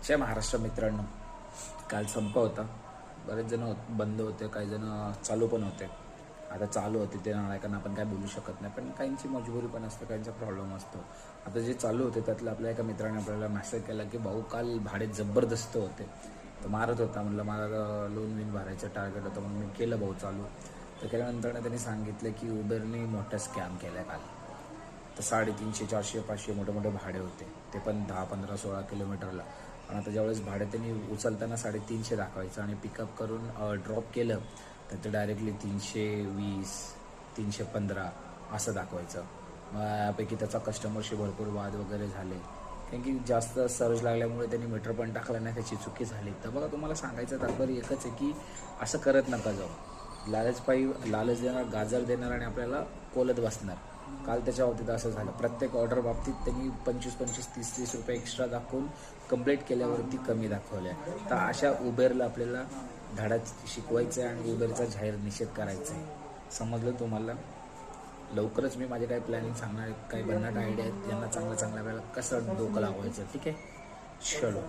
जय महाराष्ट्र मित्रांनो. काल संप होता. बरेच जण बंद होते, काही जण चालू पण होते. आता चालू होते ते नालायकांना आपण काय बोलू शकत नाही, पण काहींची मजबुरी पण असते, काहींचा प्रॉब्लेम असतो. आता जे चालू होते त्यातलं आपल्या एका मित्राने आपल्याला मेसेज केला की भाऊ काल भाडे जबरदस्त होते. तर मारत होता, म्हणलं मला लोन विन भरायचं टार्गेट होतं म्हणून मी केलं भाऊ चालू. तर केल्यानंतर त्यांनी सांगितलं की उबेरने मोठा स्कॅम केला काल. तर 350, 400, 500 मोठे मोठे भाडे होते, ते पण 10, 15, 16 किलोमीटरला. आणि आता ज्यावेळेस भाडे त्यांनी उचलताना 350 दाखवायचं आणि पिकअप करून ड्रॉप केलं तर ते डायरेक्टली 320, 315 असं दाखवायचं. यापैकी त्याचा कस्टमरशी भरपूर वाद वगैरे झाले, कारण की जास्त सर्ज लागल्यामुळे त्यांनी मीटर पण टाकलं नाही, त्याची चुकी झाली. तर बघा, तुम्हाला सांगायचं तात्पर्य एकच आहे की असं करत नका जाऊ. लालच देणार, गाजर देणार आणि आपल्याला कोलत बसणार. काल त्याच्या बाबतीत असं झालं. प्रत्येक ऑर्डर बाबतीत त्यांनी 25-25, 30-30 रुपये एक्स्ट्रा दाखवून कंप्लीट केल्यावरती कमी दाखवल्या. तर अशा उबेरला आपल्याला धडा शिकवायचा आहे आणि उबेरचा जाहीर निषेध करायचा आहे. समजलं तुम्हाला? लवकरच मी माझे काही प्लॅनिंग सांगणार, काही भन्नाट आयडिया आहेत, यांना चांगल्या वेळेला कसं डोकं लावायचं. ठीक आहे, चलो.